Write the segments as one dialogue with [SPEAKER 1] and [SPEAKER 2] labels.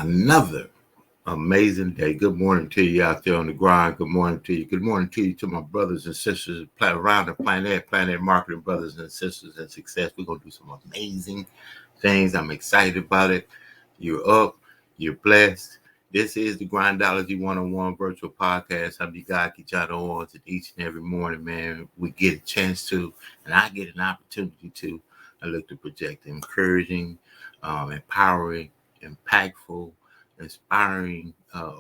[SPEAKER 1] another amazing day. Good morning to you out there on the grind. Good morning to you. Good morning to you, to my brothers and sisters around the planet marketing brothers and sisters in success. We're going to do some amazing things. I'm excited about it. You're up. You're blessed. This is the Grindology101 virtual podcast. I'm your guy, Kijano Owens, and each and every morning, man, we get a chance to, and I get an opportunity to, I look to project encouraging, empowering, impactful, inspiring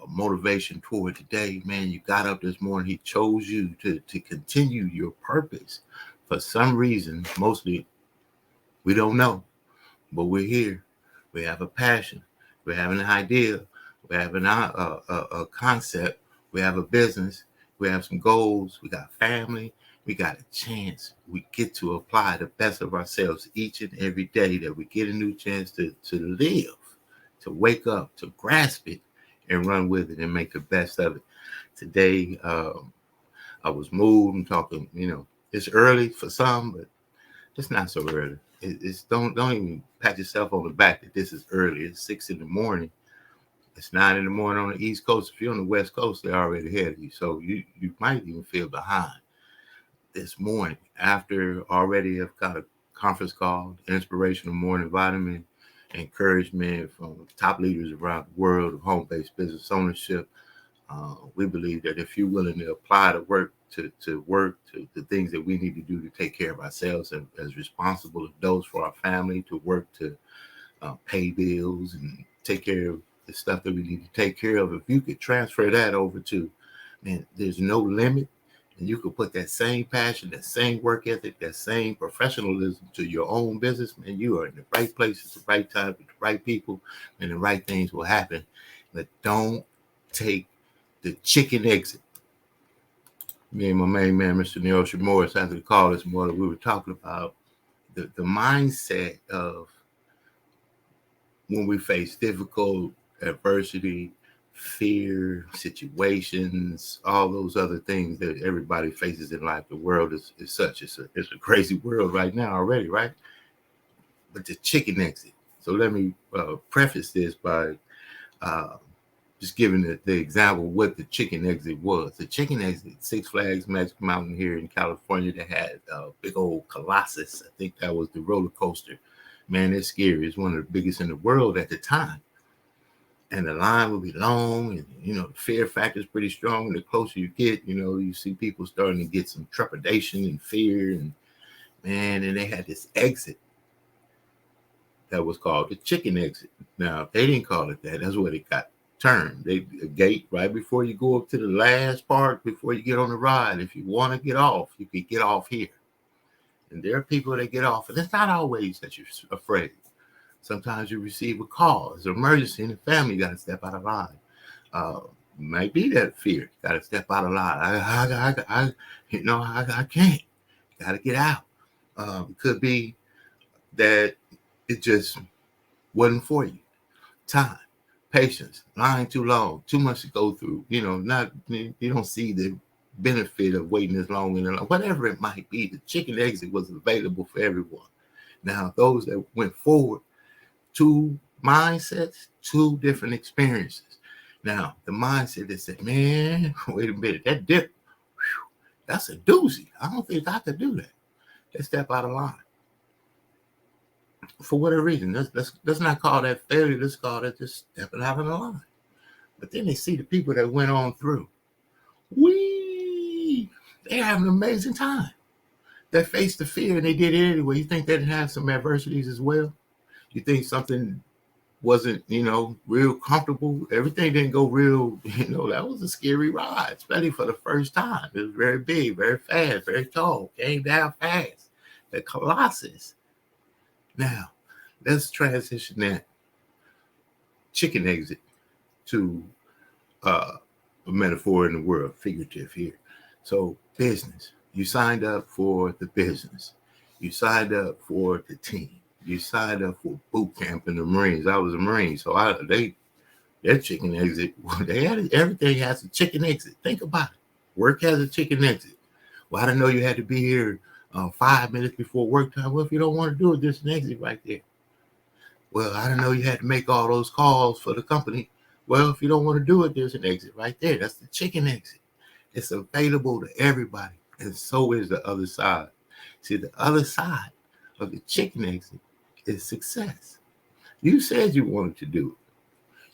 [SPEAKER 1] motivation toward today. Man, you got up this morning. He chose you to continue your purpose. For some reason, mostly we don't know, but we're here. We have a passion. We have an idea. We have a concept. We have a business. We have some goals. We got family. We got a chance. We get to apply the best of ourselves each and every day, that we get a new chance to live, to wake up, to grasp it and run with it and make the best of it. Today, I was moved. I'm talking, it's early for some, but it's not so early. It's don't even pat yourself on the back that this is early. It's 6 a.m. It's 9 a.m. on the East Coast. If you're on the West Coast, they're already ahead of you. So you might even feel behind. This morning, after already have got a conference call, inspirational morning vitamin, encouragement from top leaders around the world of home-based business ownership. We believe that if you're willing to apply the work to the things that we need to do to take care of ourselves and as responsible adults for our family, to work to pay bills and take care of the stuff that we need to take care of, if you could transfer that over to, man, there's no limit. And you could put that same passion, that same work ethic, that same professionalism to your own business, man, you are in the right place at the right time with the right people, and the right things will happen. But don't take the chicken exit. Me and my main man, Mr. Neosha Morris, after the call this morning, we were talking about the mindset of when we face difficult adversity, fear, situations, all those other things that everybody faces in life. The world is such. It's a crazy world right now already, right? But the chicken exit. So let me preface this by just giving the example of what the chicken exit was. The chicken exit, Six Flags Magic Mountain here in California, that had a big old Colossus. I think that was the roller coaster. Man, it's scary. It's one of the biggest in the world at the time. And the line will be long, and the fear factor is pretty strong. The closer you get, you see people starting to get some trepidation and fear, and they had this exit that was called the chicken exit. Now, they didn't call it that. That's what it got termed. A gate right before you go up to the last part, before you get on the ride. If you want to get off, you can get off here. And there are people that get off, and it's not always that you're afraid. Sometimes you receive a call. It's an emergency in the family. You got to step out of line. Might be that fear. You got to step out of line. I can't. Got to get out. It could be that it just wasn't for you. Time, patience, line too long, too much to go through. You don't see the benefit of waiting as long and whatever it might be. The chicken exit was available for everyone. Now, those that went forward, two mindsets, two different experiences. Now, the mindset that said, man, wait a minute, that dip, that's a doozy. I don't think I could do that. Let's step out of line. For whatever reason, let's not call that failure. Let's call that just stepping out of the line. But then they see the people that went on through. They're having an amazing time. They faced the fear and they did it anyway. You think they didn't have some adversities as well? You think something wasn't, real comfortable? Everything didn't go real, that was a scary ride, especially for the first time. It was very big, very fast, very tall, came down fast. The Colossus. Now, let's transition that chicken exit to a metaphor in the world, figurative here. So business, you signed up for the business. You signed up for the team. You signed up for boot camp in the Marines. I was a Marine, so their chicken exit, everything has a chicken exit. Think about it. Work has a chicken exit. Well, I didn't know you had to be here 5 minutes before work time. Well, if you don't want to do it, there's an exit right there. Well, I don't know, you had to make all those calls for the company. Well, if you don't want to do it, there's an exit right there. That's the chicken exit. It's available to everybody. And so is the other side. See, the other side of the chicken exit is success. You said you wanted to do it.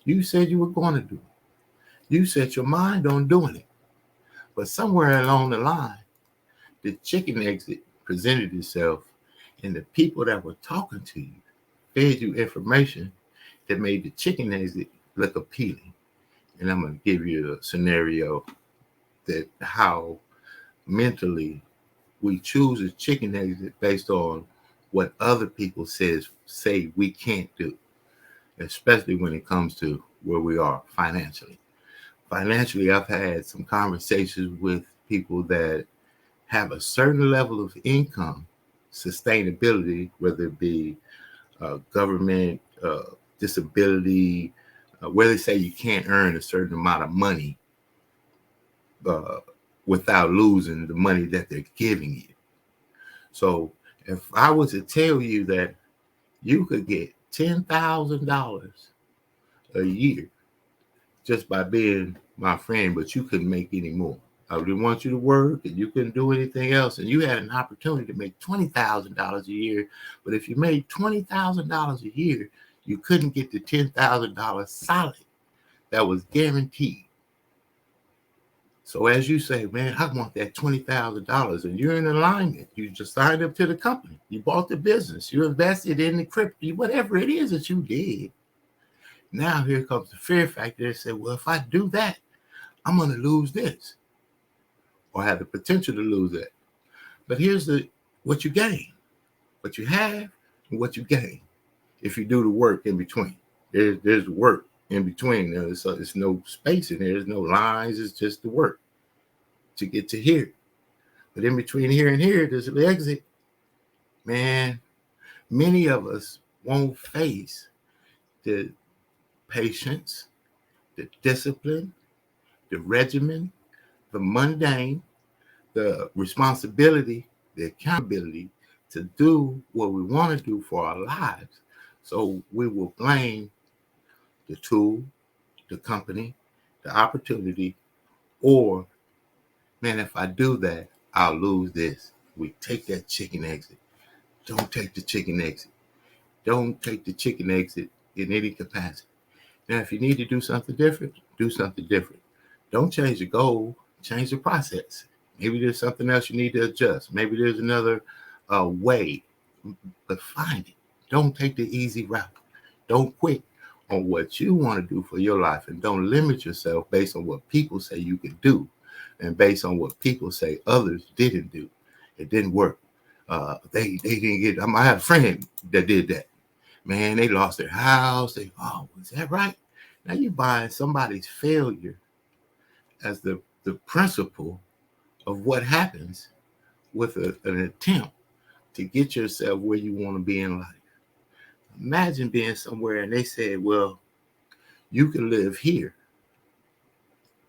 [SPEAKER 1] You said you were going to do it. You set your mind on doing it. But somewhere along the line, the chicken exit presented itself, and the people that were talking to you fed you information that made the chicken exit look appealing. And I'm going to give you a scenario that how mentally we choose a chicken exit based on what other people say we can't do, especially when it comes to where we are financially. Financially, I've had some conversations with people that have a certain level of income, sustainability, whether it be government, disability, where they say you can't earn a certain amount of money without losing the money that they're giving you. So if I was to tell you that you could get $10,000 a year just by being my friend, but you couldn't make any more. I didn't want you to work and you couldn't do anything else. And you had an opportunity to make $20,000 a year. But if you made $20,000 a year, you couldn't get the $10,000 solid. That was guaranteed. So as you say, man, I want that $20,000, and you're in alignment. You just signed up to the company. You bought the business. You invested in the crypto, whatever it is that you did. Now here comes the fear factor that said, well, if I do that, I'm going to lose this or have the potential to lose that. But here's what you gain, what you have and what you gain if you do the work in between. There's work in between. There's no space in there. There's no lines. It's just the work to get to here. But in between here and here, there's the exit. Man, many of us won't face the patience, the discipline, the regimen, the mundane, the responsibility, the accountability to do what we want to do for our lives. So we will blame the tool, the company, the opportunity, or, man, if I do that, I'll lose this. We take that chicken exit. Don't take the chicken exit. Don't take the chicken exit in any capacity. Now, if you need to do something different, do something different. Don't change the goal, change the process. Maybe there's something else you need to adjust. Maybe there's another way, but find it. Don't take the easy route. Don't quit on what you want to do for your life, and don't limit yourself based on what people say you can do and based on what people say others didn't do. It didn't work. They didn't get. I had a friend that did that. Man, they lost their house. Is that right? Now you're buying somebody's failure as the principle of what happens with an attempt to get yourself where you want to be in life. Imagine being somewhere and they said, well, you can live here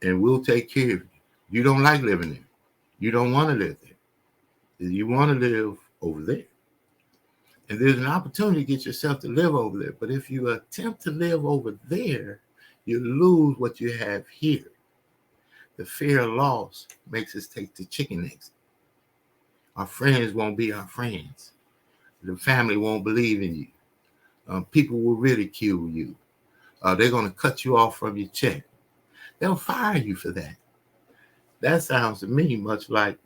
[SPEAKER 1] and we'll take care of you. You don't like living there. You don't want to live there. You want to live over there. And there's an opportunity to get yourself to live over there. But if you attempt to live over there, you lose what you have here. The fear of loss makes us take the chicken exit. Our friends won't be our friends. The family won't believe in you. People will ridicule you. They're going to cut you off from your check. They'll fire you for that. That sounds to me much like,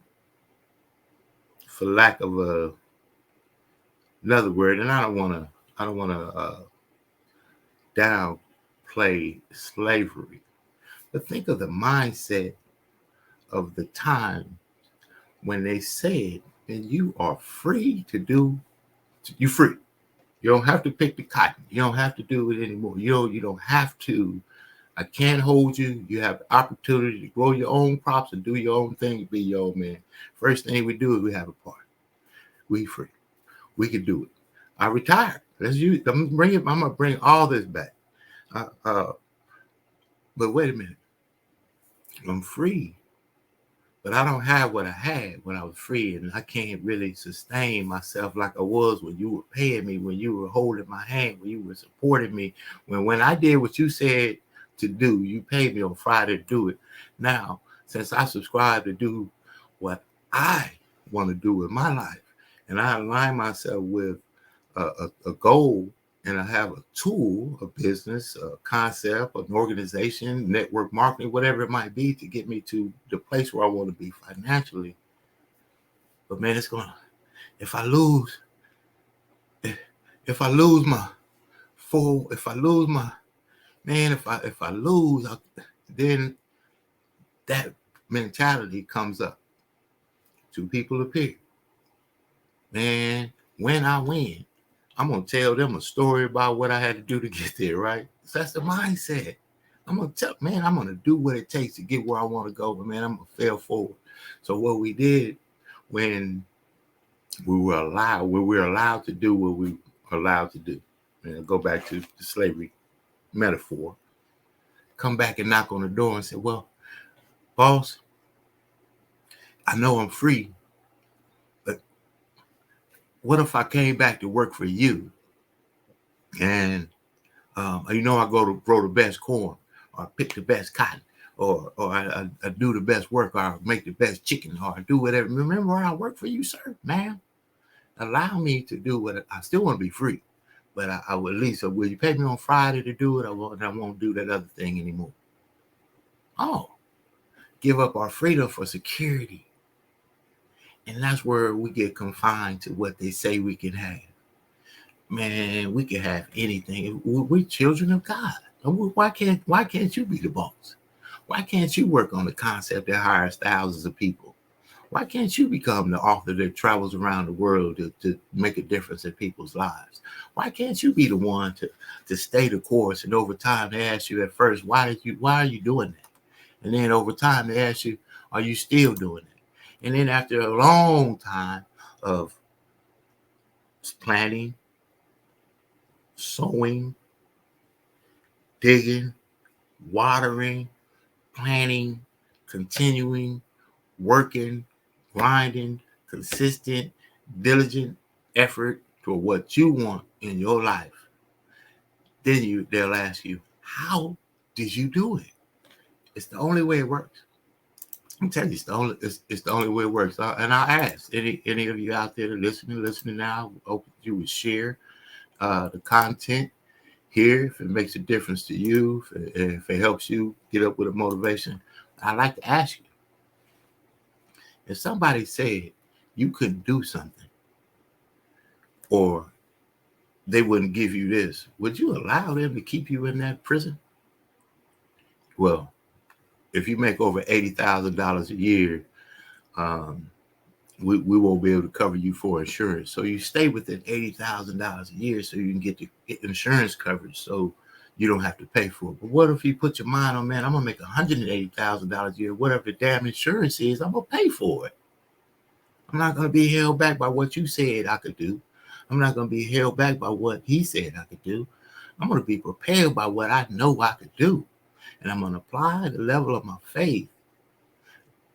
[SPEAKER 1] for lack of another word, and I don't want to downplay slavery, but think of the mindset of the time when they said, and you are free to do, you're free. You don't have to pick the cotton. You don't have to do it anymore. You don't have to. I can't hold you. You have the opportunity to grow your own crops and do your own thing, be your own man. First thing we do is we have a party. We free. We can do it. I retired. I'm gonna bring all this back. But wait a minute. I'm free, But I don't have what I had when I was free, and I can't really sustain myself like I was when you were paying me, when you were holding my hand, when you were supporting me. When I did what you said to do, you paid me on Friday to do it. Now, since I subscribe to do what I want to do with my life, and I align myself with a goal, and I have a tool, a business, a concept, an organization, network marketing, whatever it might be, to get me to the place where I want to be financially. But man, it's gonna, if I lose, if I lose my if I lose my, man, if I lose, then that mentality comes up. Two people appear. Man, when I win, I'm going to tell them a story about what I had to do to get there, right? So that's the mindset. I'm going to I'm going to do what it takes to get where I want to go, but man, I'm going to fail forward. So what we did when we were allowed to do what we were allowed to do, and go back to the slavery metaphor, come back and knock on the door and say, well, boss, I know I'm free, but what if I came back to work for you? And I go to grow the best corn, or pick the best cotton, or I do the best work, or I make the best chicken, or I do whatever. Remember, I work for you, sir, man. Allow me to do what I still want to be free, but I will at least. So will you pay me on Friday to do it? I won't do that other thing anymore. Oh, give up our freedom for security. And that's where we get confined to what they say we can have. Man, we can have anything. We're children of God. Why can't you be the boss? Why can't you work on the concept that hires thousands of people? Why can't you become the author that travels around the world to make a difference in people's lives? Why can't you be the one to stay the course? And over time, they ask you at first, why are you doing that? And then over time, they ask you, are you still doing it? And then after a long time of planting, sowing, digging, watering, planning, continuing, working, grinding, consistent, diligent effort to what you want in your life, then they'll ask you, how did you do it? It's the only way it works. I'm telling you, it's the only way it works. And I ask any of you out there listening now, I hope you would share the content here if it makes a difference to you, if it helps you get up with a motivation. I'd like to ask you, if somebody said you couldn't do something, or they wouldn't give you this, would you allow them to keep you in that prison? Well, if you make over $80,000 a year, we won't be able to cover you for insurance. So you stay within $80,000 a year so you can get the insurance coverage, so you don't have to pay for it. But what if you put your mind on, man, I'm going to make $180,000 a year, whatever the damn insurance is, I'm going to pay for it. I'm not going to be held back by what you said I could do. I'm not going to be held back by what he said I could do. I'm going to be prepared by what I know I could do. And I'm going to apply the level of my faith.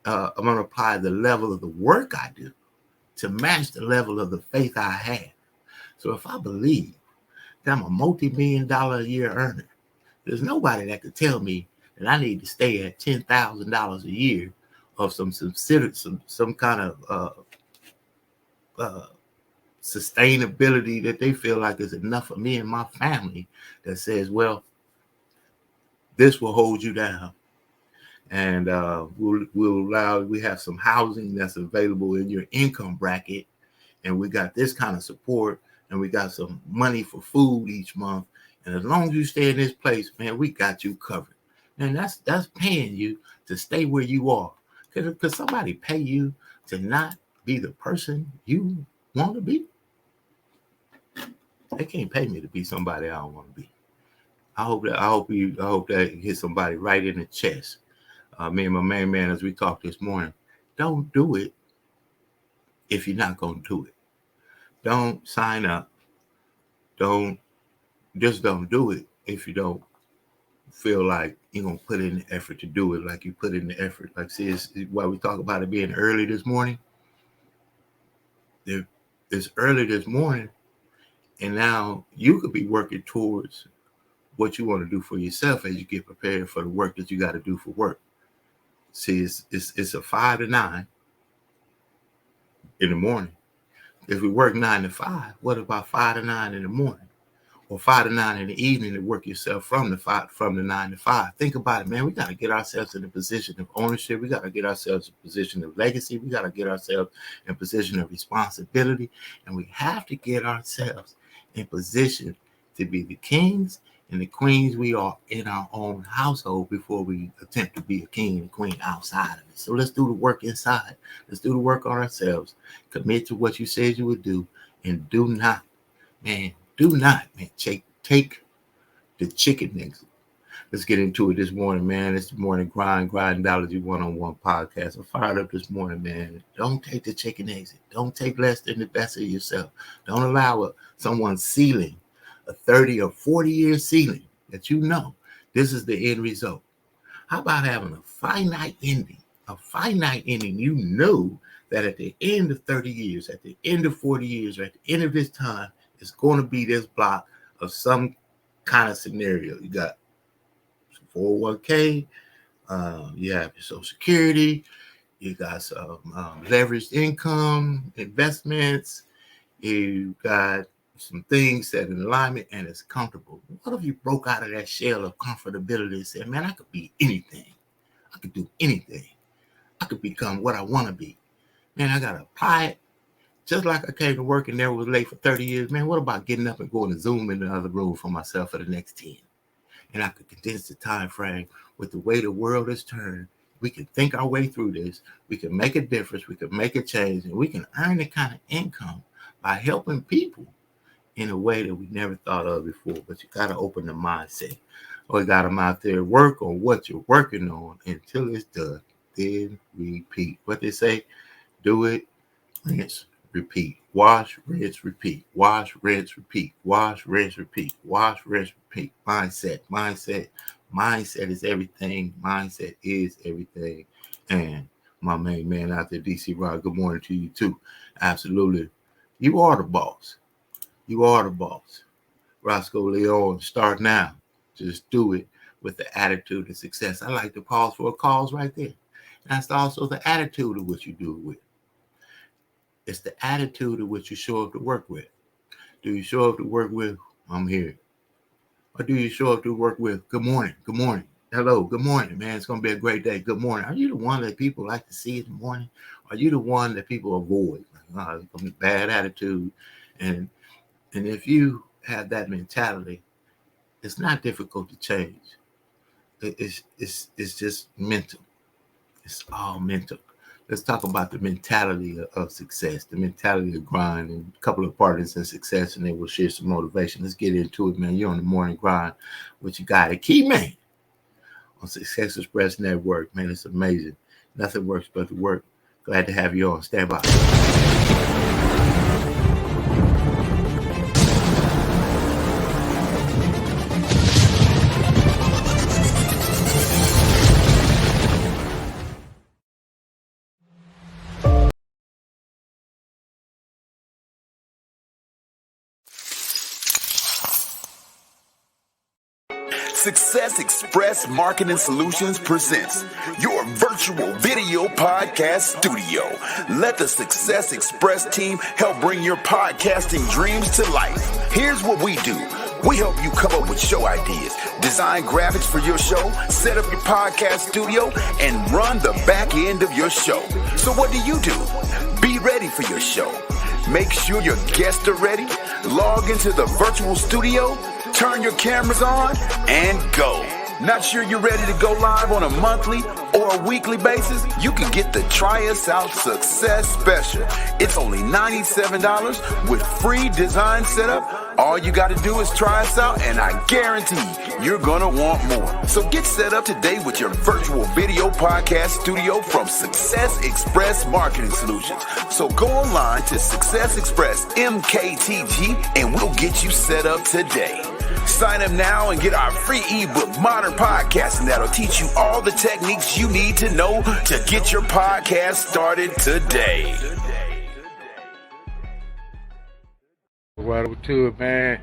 [SPEAKER 1] I'm going to apply the level of the work I do to match the level of the faith I have. So if I believe that I'm a multi-million-dollar a year earner, there's nobody that could tell me that I need to stay at $10,000 a year of some kind of sustainability that they feel like is enough for me and my family, that says, well, this will hold you down. And we have some housing that's available in your income bracket, and we got this kind of support, and we got some money for food each month. And as long as you stay in this place, man, we got you covered. And that's paying you to stay where you are. Could somebody pay you to not be the person you want to be? They can't pay me to be somebody I don't want to be. I hope that hit somebody right in the chest. Me and my main man, as we talked this morning, don't do it if you're not going to do it. Don't sign up. Don't do it if you don't feel like you're going to put in the effort to do it like you put in the effort. Like, see, it's why we talk about it being early this morning. It's early this morning, and now you could be working towards what you want to do for yourself as you get prepared for the work that you got to do for work. See, it's a 5 to 9 in the morning. If we work 9 to 5, what about 5 to 9 in the morning? Or 5 to 9 in the evening to work yourself from the 9 to 5. Think about it, man. We got to get ourselves in a position of ownership. We got to get ourselves in a position of legacy. We got to get ourselves in a position of responsibility. And we have to get ourselves in position to be the kings and the queens we are in our own household before we attempt to be a king and queen outside of it. So let's do the work inside. Let's do the work on ourselves. Commit to what you said you would do, and do not take the chicken niggas. Let's get into it this morning, man. It's the Morning Grind Grindology101 Podcast. I'm fired up this morning, man. Don't take the chicken exit. Don't take less than the best of yourself. Don't allow someone ceiling, a 30 or 40 year ceiling that you know this is the end result. How about having a finite ending? A finite ending. You know that at the end of 30 years, at the end of 40 years, or at the end of this time, it's going to be this block of some kind of scenario. You got 401k, you have your Social Security, you got some leveraged income, investments, you got some things that in alignment and it's comfortable. What if you broke out of that shell of comfortability and said, man, I could be anything. I could do anything. I could become what I want to be. Man, I got to apply it. Just like I came to work and never was late for 30 years, man, what about getting up and going to Zoom in the other room for myself for the next 10? And I could condense the time frame with the way the world has turned. We can think our way through this. We can make a difference. We can make a change. And we can earn the kind of income by helping people in a way that we never thought of before. But you got to open the mindset. Or you got them out there work on what you're working on until it's done. Then repeat. What they say, do it, rinse, repeat. Wash, rinse, repeat. Wash, rinse, repeat. Wash, rinse, repeat. Wash, rinse, repeat. Mindset. Mindset is everything. Mindset is everything. And my main man out there, DC Rod, good morning to you too. Absolutely. You are the boss. You are the boss. Roscoe Leon, start now. Just do it with the attitude of success. I like to pause for a cause right there. That's also the attitude of what you do it with. It's the attitude of what you show up to work with. Do you show up to work with, I'm here? Or do you show up to work with, good morning, hello, good morning, man, it's going to be a great day, good morning? Are you the one that people like to see in the morning? Are you the one that people avoid? Like, bad attitude. And if you have that mentality, it's not difficult to change. It's just mental. It's all mental. Let's talk about the mentality of success, the mentality of grind, and a couple of partners in success, and then we'll share some motivation. Let's get into it, man. You're on the Morning Grind with your guy, the key man, on Success Express Network. Man, it's amazing. Nothing works but the work. Glad to have you on. Stand by.
[SPEAKER 2] Success Express Marketing Solutions presents your virtual video podcast studio. Let the Success Express team help bring your podcasting dreams to life. Here's what we do. We help you come up with show ideas, design graphics for your show, set up your podcast studio, and run the back end of your show. So what do? Be ready for your show. Make sure your guests are ready. Log into the virtual studio, turn your cameras on, and go. Not sure you're ready to go live on a monthly or a weekly basis? You can get the Try Us Out Success Special. It's only $97 with free design setup, All you got to do is try us out, and I guarantee you're going to want more. So get set up today with your virtual video podcast studio from Success Express Marketing Solutions. So go online to Success Express MKTG, and we'll get you set up today. Sign up now and get our free ebook, Modern Podcasting, that'll teach you all the techniques you need to know to get your podcast started today.
[SPEAKER 1] Right to it, man.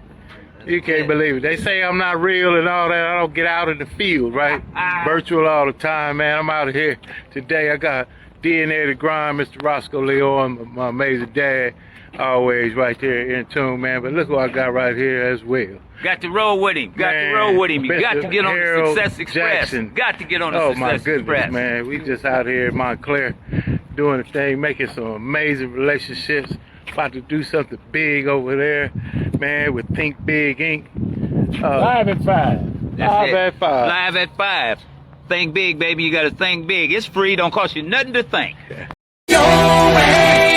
[SPEAKER 1] You can't believe it. They say I'm not real and all that. I don't get out in the field, right? Virtual all the time, man. I'm out of here today. I got DNA to grind, Mr. Roscoe Leon, my amazing dad, always right there in tune, man. But look what I got right here as well.
[SPEAKER 3] Got to roll with him. Got to roll with him. You got to get on the Success Express.
[SPEAKER 1] Jackson.
[SPEAKER 3] Got to get on the
[SPEAKER 1] Oh,
[SPEAKER 3] Success
[SPEAKER 1] my goodness,
[SPEAKER 3] Express.
[SPEAKER 1] man. We just out here in Montclair doing the thing, making some amazing relationships. About to do something big over there, man, with Think Big Inc. Live at 5. Live at 5.
[SPEAKER 3] Live at 5. Think big, baby. You got to think big. It's free. Don't cost you nothing to think.
[SPEAKER 2] Your way.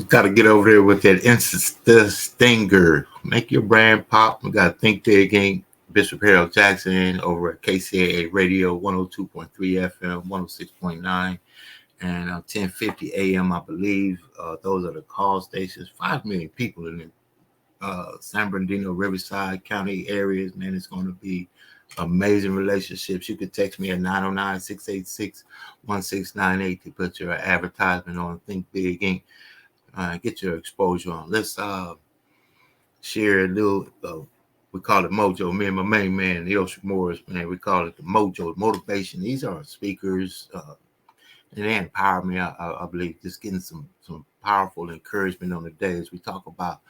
[SPEAKER 1] Got to get over there with that Insta stinger. Make your brand pop. We got Think Big Inc. Bishop Harold Jackson over at KCAA Radio 102.3 FM, 106.9, and 1050 AM, I believe. Those are the call stations. 5 million people in the San Bernardino, Riverside County areas. Man, it's going to be amazing relationships. You could text me at 909-686-1698 to put your advertisement on Think Big Inc. Get your exposure on. Let's share a little, we call it Mojo. Me and my main man, Neosha Morris, man, we call it the Mojo, motivation. These are speakers, and they empower me, I believe, just getting some powerful encouragement on the day as we talk about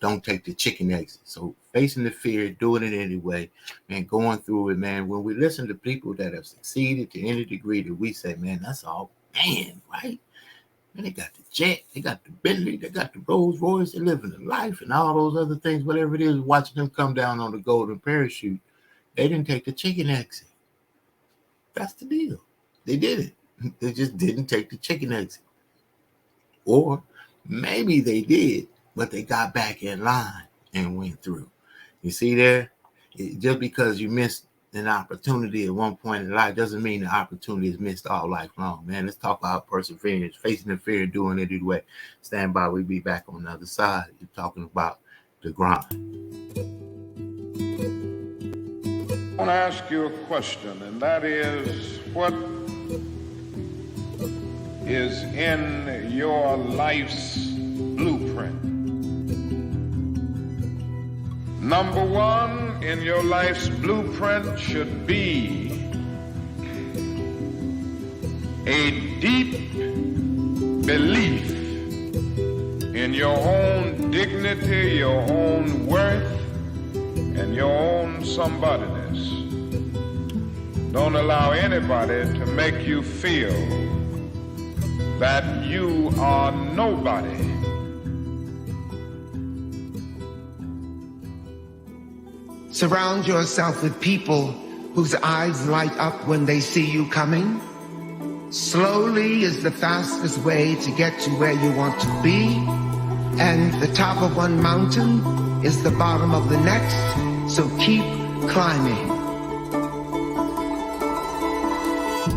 [SPEAKER 1] don't take the chicken exit. So facing the fear, doing it anyway, man, going through it, man. When we listen to people that have succeeded to any degree that we say, man, that's all, man, right? And they got the jet, they got the Bentley, they got the Rolls Royce, they're living the life and all those other things, whatever it is, watching them come down on the golden parachute. They didn't take the chicken exit. That's the deal. They did it. They just didn't take the chicken exit. Or maybe they did, but they got back in line and went through. You see there? Just because you missed an opportunity at one point in life doesn't mean the opportunity is missed all life long, man. Let's talk about perseverance, facing the fear and doing it anyway. Stand by. We'll be back on the other side. You're talking about the grind.
[SPEAKER 4] I want to ask you a question, and that is, what is in your life's blueprint? Number one in your life's blueprint should be a deep belief in your own dignity, your own worth, and your own somebodyness. Don't allow anybody to make you feel that you are nobody.
[SPEAKER 5] Surround yourself with people whose eyes light up when they see you coming. Slowly is the fastest way to get to where you want to be. And the top of one mountain is the bottom of the next. So keep climbing.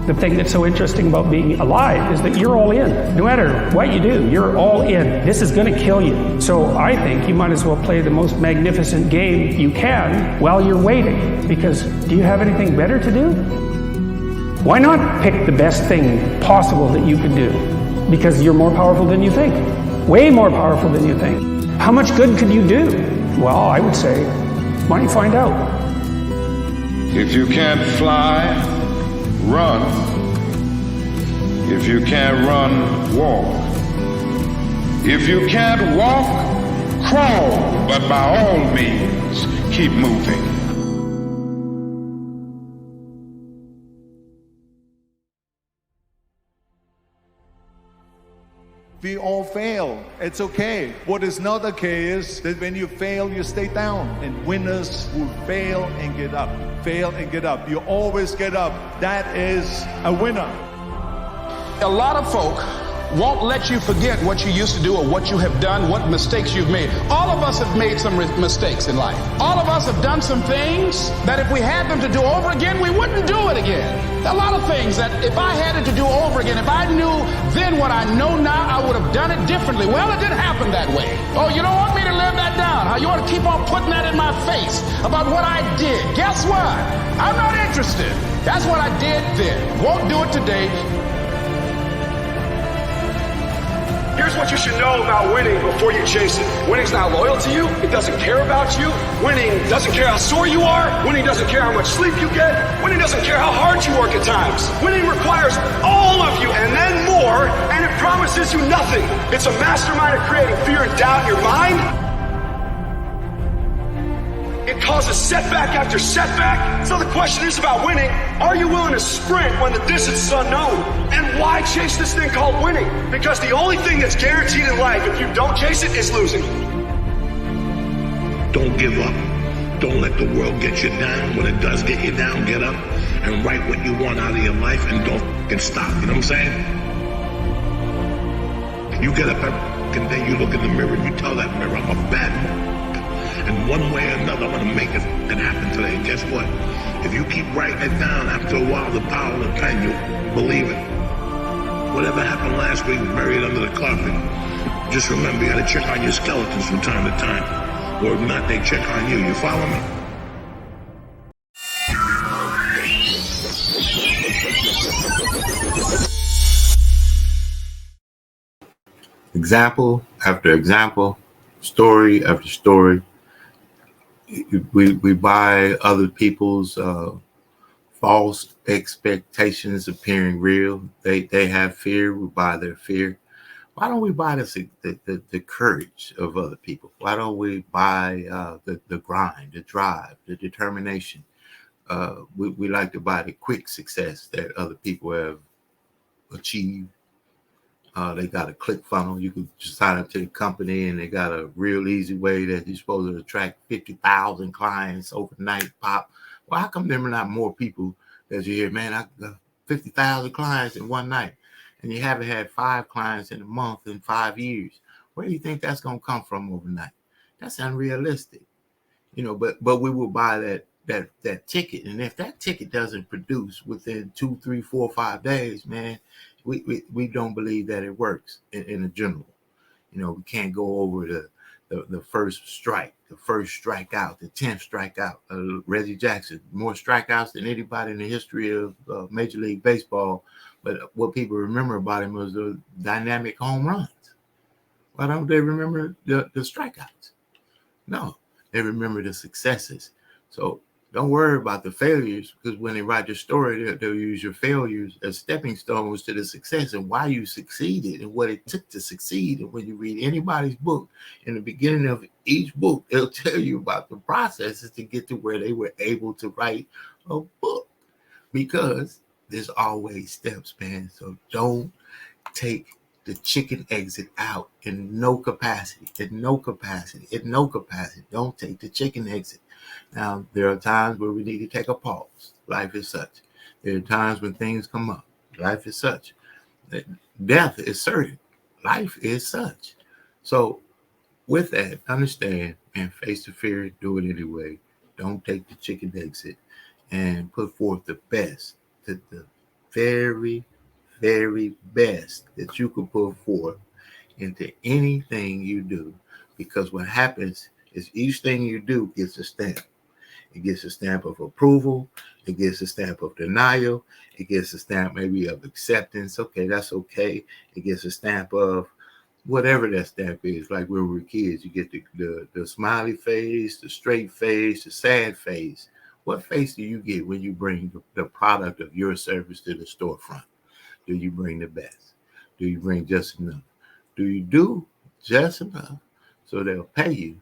[SPEAKER 6] The thing that's so interesting about being alive is that you're all in. No matter what you do, you're all in. This is going to kill you. So I think you might as well play the most magnificent game you can while you're waiting. Because do you have anything better to do? Why not pick the best thing possible that you can do? Because you're more powerful than you think. Way more powerful than you think. How much good could you do? Well, I would say, why don't you find out?
[SPEAKER 4] If you can't fly, run. If you can't run, walk. If you can't walk, crawl. But by all means, keep moving.
[SPEAKER 7] We all fail. It's okay. What is not okay is that when you fail, you stay down. And winners will fail and get up. Fail and get up. You always get up. That is a winner.
[SPEAKER 8] A lot of folk won't let you forget what you used to do or what you have done, what mistakes you've made. All of us have made some mistakes in life. All of us have done some things that if we had them to do over again, we wouldn't do it again. A lot of things that if I had it to do over again, if I knew then what I know now, I would have done it differently. Well, it didn't happen that way. Oh, you don't want me to live that down. How you want to keep on putting that in my face about what I did. Guess what? I'm not interested. That's what I did then. Won't do it today.
[SPEAKER 9] Here's what you should know about winning before you chase it. Winning's not loyal to you. It doesn't care about you. Winning doesn't care how sore you are. Winning doesn't care how much sleep you get. Winning doesn't care how hard you work at times. Winning requires all of you and then more, and it promises you nothing. It's a mastermind of creating fear and doubt in your mind. It causes setback after setback. So the question is about winning. Are you willing to sprint when the distance is unknown? And why chase this thing called winning? Because the only thing that's guaranteed in life, if you don't chase it, is losing.
[SPEAKER 10] Don't give up. Don't let the world get you down. When it does get you down, get up and write what you want out of your life and don't fucking stop. You know what I'm saying? You get up every day, you look in the mirror and you tell that mirror, I'm a bad man. And one way or another, I'm going to make it happen today. And guess what? If you keep writing it down, after a while, the power of the pen, you'll believe it. Whatever happened last week, bury it under the carpet. Just remember, you got to check on your skeletons from time to time. Or if not, they check on you. You follow me?
[SPEAKER 1] Example after example, story after story. We buy other people's false expectations appearing real. They have fear. We buy their fear. Why don't we buy the courage of other people? Why don't we buy the grind, the drive, the determination? We like to buy the quick success that other people have achieved. They got a click funnel. You can just sign up to the company and they got a real easy way that you're supposed to attract 50,000 clients overnight pop. Well, how come there are not more people that you hear, man, I got 50,000 clients in one night and you haven't had 5 clients in a month in 5 years? Where do you think that's going to come from overnight? That's unrealistic, but we will buy that ticket. And if that ticket doesn't produce within 2, 3, 4, 5 days, man, we don't believe that it works in a general. We can't go over the first strike, the first strikeout, the 10th strikeout. Reggie Jackson, more strikeouts than anybody in the history of Major League Baseball. But what people remember about him was the dynamic home runs. Why don't they remember the strikeouts? No, they remember the successes. So don't worry about the failures, because when they write your story, they'll use your failures as stepping stones to the success and why you succeeded and what it took to succeed. And when you read anybody's book, in the beginning of each book, they'll tell you about the processes to get to where they were able to write a book, because there's always steps, man. So don't take the chicken exit out in no capacity. Don't take the chicken exit. Now, there are times where we need to take a pause. Life is such. There are times when things come up. Life is such. Death is certain. Life is such. So with that, understand and face the fear, do it anyway. Don't take the chicken exit and put forth the best, the very, very best that you could put forth into anything you do. Because what happens is each thing you do gets a stamp. It gets a stamp of approval. It gets a stamp of denial. It gets a stamp maybe of acceptance. Okay, that's okay. It gets a stamp of whatever that stamp is. Like when we were kids, you get the smiley face, the straight face, the sad face. What face do you get when you bring the product of your service to the storefront? Do you bring the best? Do you bring just enough? Do you do just enough so they'll pay you?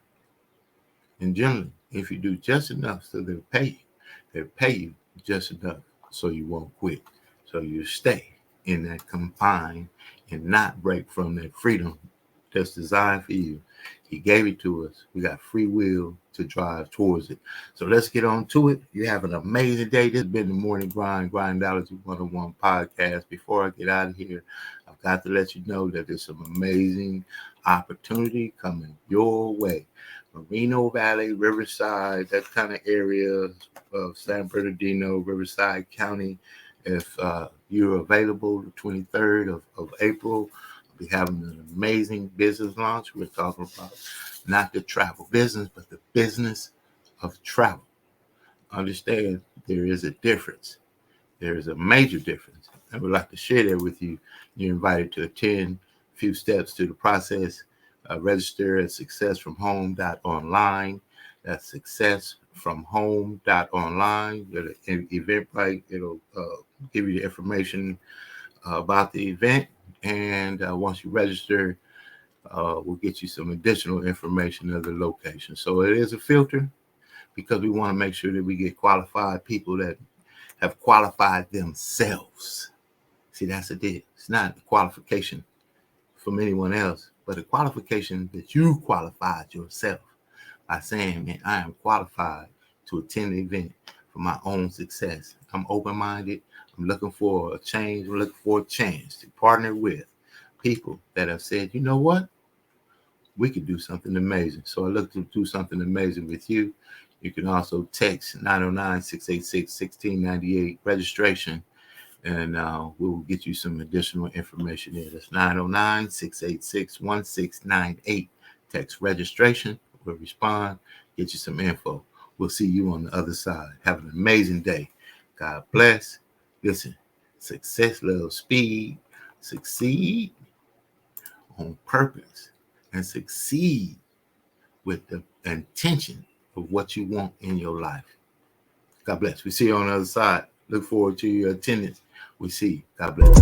[SPEAKER 1] And generally, if you do just enough so they'll pay you just enough so you won't quit. So you stay in that confine and not break from that freedom that's designed for you. He gave it to us. We got free will to drive towards it. So let's get on to it. You have an amazing day. This has been the Morning Grind Grindology101 Podcast. Before I get out of here, I've got to let you know that there's some amazing opportunity coming your way. Moreno Valley, Riverside, that kind of area of San Bernardino, Riverside County. If you're available the 23rd of April, I'll be having an amazing business launch. We're talking about not the travel business, but the business of travel. Understand there is a difference. There is a major difference. I would like to share that with you. You're invited to attend a few steps to the process. Register at successfromhome.online. That's successfromhome.online. The Eventbrite, it'll give you the information about the event. And once you register, we'll get you some additional information of the location. So it is a filter because we want to make sure that we get qualified people that have qualified themselves. See, that's a deal. It's not a qualification from anyone else, but a qualification that you qualified yourself by saying, man, I am qualified to attend the event for my own success. I'm open-minded. I'm looking for a change. I'm looking for a chance to partner with people that have said, you know what? We could do something amazing. So I look to do something amazing with you. You can also text 909-686-1698 registration, and we'll get you some additional information there. That's 909-686-1698. Text registration. We'll respond, get you some info. We'll see you on the other side. Have an amazing day. God bless. Listen, success, love, speed. Succeed on purpose and succeed with the intention of what you want in your life. God bless. We see you on the other side. Look forward to your attendance. We see you. God bless.